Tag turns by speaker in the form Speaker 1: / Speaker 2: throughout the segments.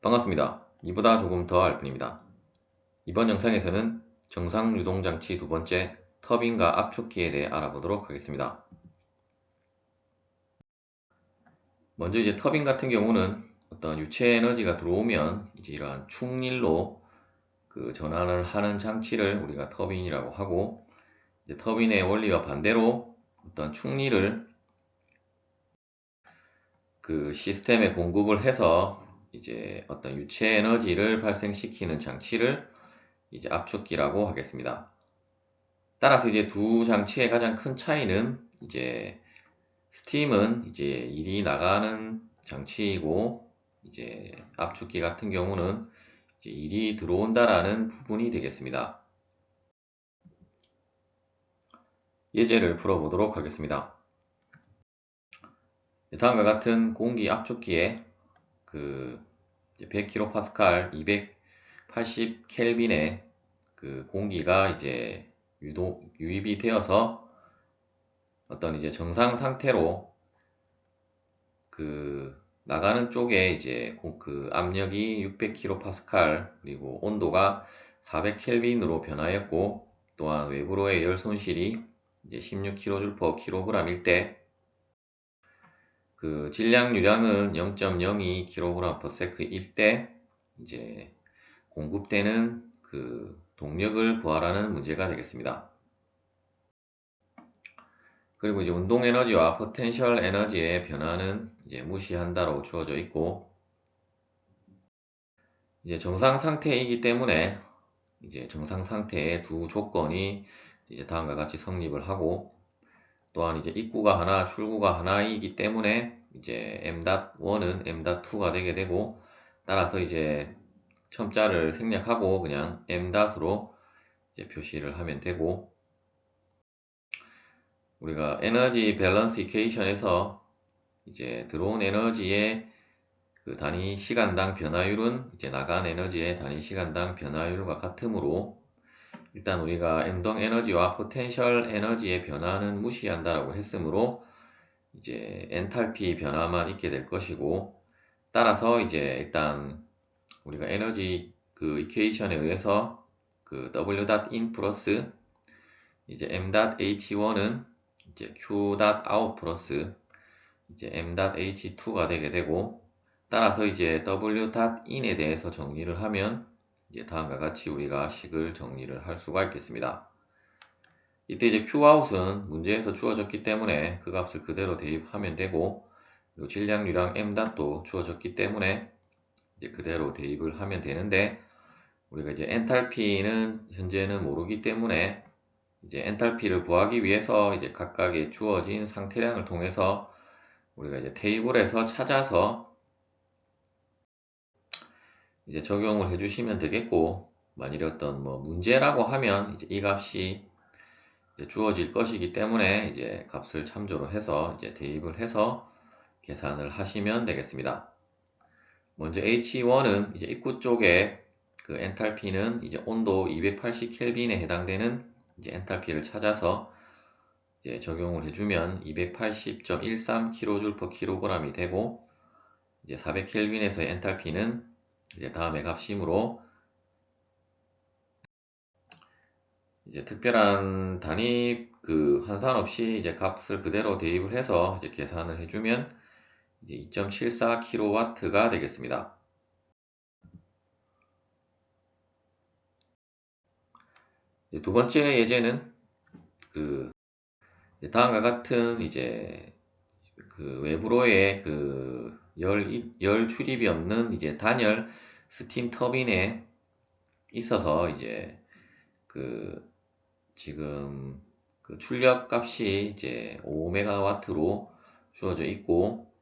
Speaker 1: 반갑습니다. 이보다 조금 더 알 뿐입니다. 이번 영상에서는 정상 유동장치 두 번째 터빈과 압축기에 대해 알아보도록 하겠습니다. 먼저 이제 터빈 같은 경우는 어떤 유체 에너지가 들어오면 이제 이러한 충일로 전환을 하는 장치를 우리가 터빈이라고 하고, 이제 터빈의 원리와 반대로 어떤 충일을 시스템에 공급을 해서 이제 어떤 유체 에너지를 발생시키는 장치를 이제 압축기라고 하겠습니다. 따라서 이제 두 장치의 가장 큰 차이는 이제 스팀은 이제 일이 나가는 장치이고, 이제 압축기 같은 경우는 이제 일이 들어온다라는 부분이 되겠습니다. 예제를 풀어보도록 하겠습니다. 다음과 같은 공기 압축기에 100kPa, 280Kelvin의 공기가 이제 유입이 되어서 어떤 이제 정상 상태로 나가는 쪽에 이제 압력이 600kPa 그리고 온도가 400Kelvin으로 변하였고, 또한 외부로의 열 손실이 이제 16kJ/kg일 때 질량유량은 0.02kg/s일 때 이제 공급되는 동력을 구하라는 문제가 되겠습니다. 그리고 이제 운동 에너지와 포텐셜 에너지의 변화는 이제 무시한다로 주어져 있고, 이제 정상 상태이기 때문에 이제 정상 상태의 두 조건이 이제 다음과 같이 성립을 하고, 또한 이제 입구가 하나, 출구가 하나이기 때문에 이제 m.1은 m.2가 되게 되고, 따라서 이제 첨자를 생략하고 그냥 m.으로 이제 표시를 하면 되고, 우리가 에너지 밸런스 이퀘이션에서 이제 들어온 에너지의 단위 시간당 변화율은 이제 나간 에너지의 단위 시간당 변화율과 같으므로, 일단 우리가 운동 에너지와 포텐셜 에너지의 변화는 무시한다라고 했으므로 이제 엔탈피 변화만 있게 될 것이고, 따라서 이제 일단 우리가 에너지 이퀘이션에 의해서 W.in 플러스 이제 m.h1은 이제 q.out 플러스 이제 m.h2가 되게 되고, 따라서 이제 w.in에 대해서 정리를 하면 이제 다음과 같이 우리가 식을 정리를 할 수가 있겠습니다. 이때 이제 qout은 문제에서 주어졌기 때문에 그 값을 그대로 대입하면 되고, 그리고 질량유량 m도 주어졌기 때문에 이제 그대로 대입을 하면 되는데, 우리가 이제 엔탈피는 현재는 모르기 때문에 이제 엔탈피를 구하기 위해서 이제 각각의 주어진 상태량을 통해서 우리가 이제 테이블에서 찾아서 이제 적용을 해주시면 되겠고, 만일에 어떤 문제라고 하면 이제 이 값이 이제 주어질 것이기 때문에 이제 값을 참조로 해서 이제 대입을 해서 계산을 하시면 되겠습니다. 먼저 H1은 이제 입구 쪽에 엔탈피는 이제 온도 280Kelvin에 해당되는 이제 엔탈피를 찾아서 이제 적용을 해주면 280.13kJ/kg이 되고, 이제 400Kelvin에서의 엔탈피는 이제 다음의 값이므로 이제 특별한 단위 환산 없이 이제 값을 그대로 대입을 해서 이제 계산을 해주면 이제 2.74kW가 되겠습니다. 이제 두 번째 예제는 다음과 같은 이제 외부로의 열 출입이 없는 이제 단열 스팀 터빈에 있어서 이제 지금 출력 값이 이제 5MW로 주어져 있고,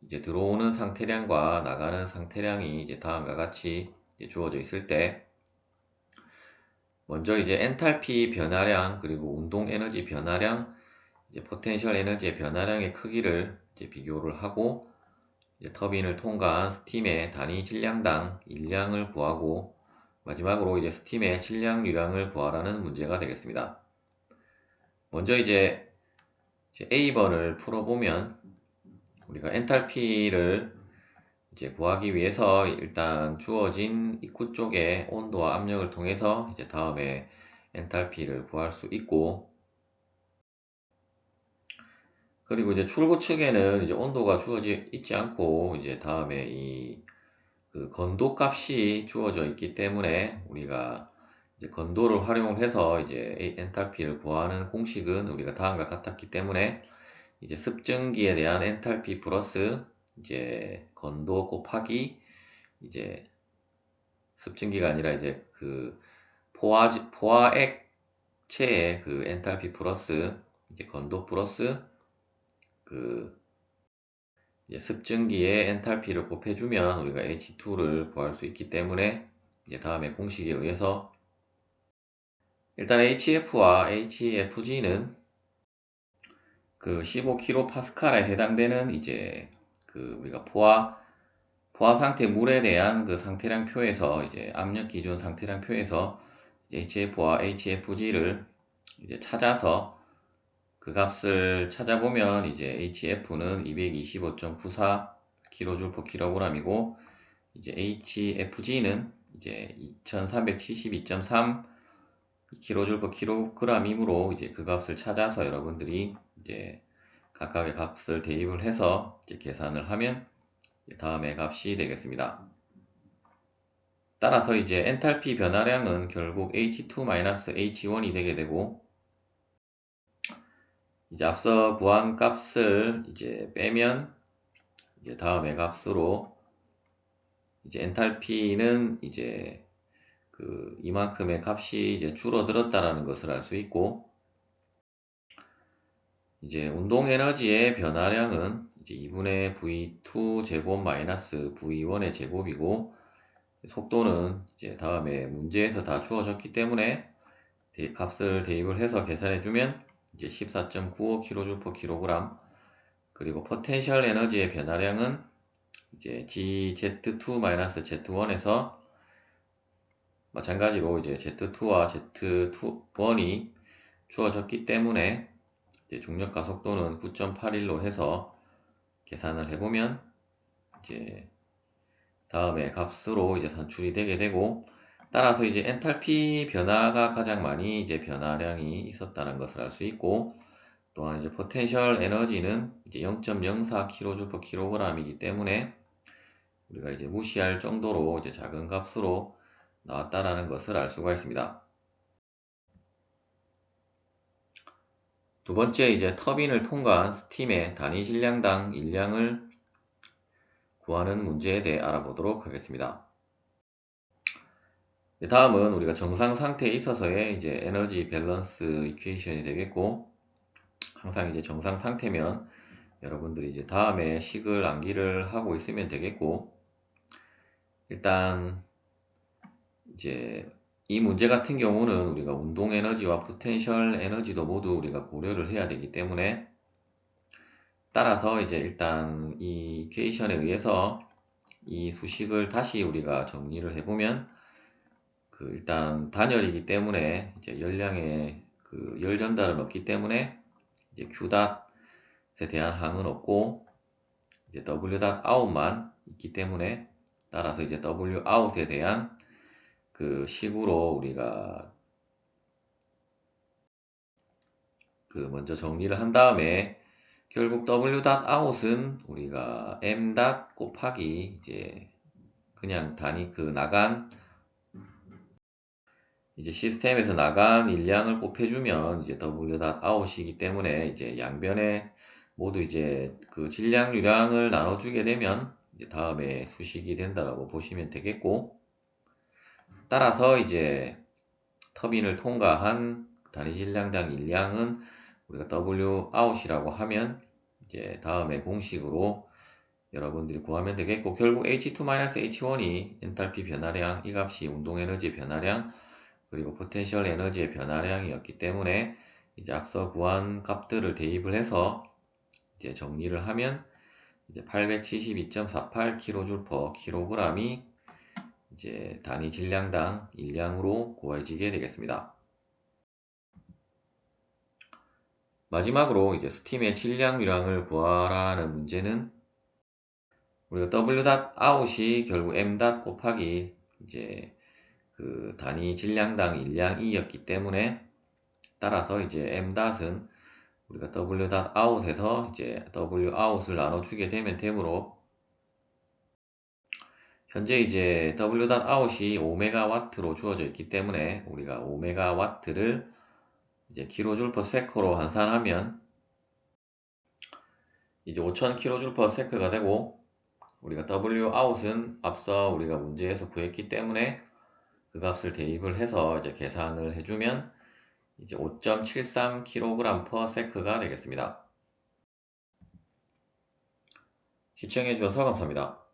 Speaker 1: 이제 들어오는 상태량과 나가는 상태량이 이제 다음과 같이 이제 주어져 있을 때, 먼저 이제 엔탈피 변화량 그리고 운동 에너지 변화량, 이제 포텐셜 에너지의 변화량의 크기를 이제 비교를 하고, 이제 터빈을 통과한 스팀의 단위 질량당 일량을 구하고, 마지막으로 이제 스팀의 질량유량을 구하라는 문제가 되겠습니다. 먼저 이제 A번을 풀어보면 우리가 엔탈피를 이제 구하기 위해서 일단 주어진 입구 쪽의 온도와 압력을 통해서 이제 다음에 엔탈피를 구할 수 있고, 그리고 이제 출구 측에는 이제 온도가 주어져 있지 않고 이제 다음에 이 그 건도 값이 주어져 있기 때문에 우리가 이제 건도를 활용해서 이제 엔탈피를 구하는 공식은 우리가 다음과 같았기 때문에 이제 습증기에 대한 엔탈피 플러스 이제 건도 곱하기 이제 습증기가 아니라 이제 그 포화액체의 그 엔탈피 플러스 이제 건도 플러스 그 이제 습증기의 엔탈피를 곱해주면 우리가 H2를 구할 수 있기 때문에 이제 다음에 공식에 의해서 일단 HF와 HFG는 그 15kPa에 해당되는 이제 그 우리가 포화 상태 물에 대한 그 상태량 표에서 이제 압력 기준 상태량 표에서 HF와 HFG를 이제 찾아서 그 값을 찾아보면 이제 HF는 225.94kJ/kg이고 이제 HFG는 이제 2372.3 kJ/kg이므로 이제 그 값을 찾아서 여러분들이 이제 각각의 값을 대입을 해서 이제 계산을 하면 다음의 값이 되겠습니다. 따라서 이제 엔탈피 변화량은 결국 H2-H1이 되게 되고, 이제 앞서 구한 값을 이제 빼면 이제 다음의 값으로 이제 엔탈피는 이제 그 이만큼의 값이 이제 줄어들었다라는 것을 알 수 있고, 이제 운동 에너지의 변화량은 이제 2분의 V2 제곱 마이너스 V1의 제곱이고, 속도는 이제 다음에 문제에서 다 주어졌기 때문에 값을 대입을 해서 계산해 주면 이제 14.95kJ/kg, 그리고 포텐셜 에너지의 변화량은 이제 GZ2-Z1에서 마찬가지로 이제 Z2와 Z1이 주어졌기 때문에 이제 중력과 속도는 9.81로 해서 계산을 해보면 이제 다음에 값으로 이제 산출이 되게 되고, 따라서 이제 엔탈피 변화가 가장 많이 이제 변화량이 있었다는 것을 알 수 있고, 또한 이제 포텐셜 에너지는 이제 0.04kJ/kg이기 때문에 우리가 이제 무시할 정도로 이제 작은 값으로 나왔다라는 것을 알 수가 있습니다. 두 번째, 이제 터빈을 통과한 스팀의 단위 질량당 일량을 구하는 문제에 대해 알아보도록 하겠습니다. 다음은 우리가 정상 상태에 있어서의 이제 에너지 밸런스 이퀘이션이 되겠고, 항상 이제 정상 상태면 여러분들이 이제 다음에 식을 암기를 하고 있으면 되겠고, 일단 이제 이 문제 같은 경우는 우리가 운동 에너지와 포텐셜 에너지도 모두 우리가 고려를 해야 되기 때문에, 따라서 이제 일단 이 이퀘이션에 의해서 이 수식을 다시 우리가 정리를 해보면, 그 일단 단열이기 때문에 이제 열량의 그 열 전달은 없기 때문에 이제 Q닷에 대한 항은 없고, 이제 W out만 있기 때문에, 따라서 이제 W out에 대한 그 식으로 우리가 그 먼저 정리를 한 다음에, 결국 W out은 우리가 M 곱하기 이제 그냥 단위 그 나간 이제 시스템에서 나간 일량을 곱해주면 이제 W out이기 때문에 이제 양변에 모두 이제 그 질량유량을 나눠주게 되면 이제 다음에 수식이 된다라고 보시면 되겠고, 따라서 이제 터빈을 통과한 단위 질량당 일량은 우리가 W out이라고 하면 이제 다음에 공식으로 여러분들이 구하면 되겠고, 결국 H2-H1이 엔탈피 변화량, 이 값이 운동 에너지 변화량, 그리고 포텐셜 에너지의 변화량이었기 때문에 이제 앞서 구한 값들을 대입을 해서 이제 정리를 하면 이제 872.48kJ/kg이 이제 단위 질량당 일량으로 구해지게 되겠습니다. 마지막으로 이제 스팀의 질량유량을 구하라는 문제는 우리가 W.out이 결국 M. 곱하기 이제 그 단위 질량당 일량이었기 때문에 따라서 이제 M.은 우리가 W.out에서 이제 W.out을 나눠주게 되면 되므로 현재 이제 W.out이 5메가와트로 주어져 있기 때문에 우리가 5메가와트를 이제 kJ/s로 환산하면 이제 5000kJ/s가 되고 우리가 W.out은 앞서 우리가 문제에서 구했기 때문에 그 값을 대입을 해서 이제 계산을 해주면 이제 5.73kg/s가 되겠습니다. 시청해 주셔서 감사합니다.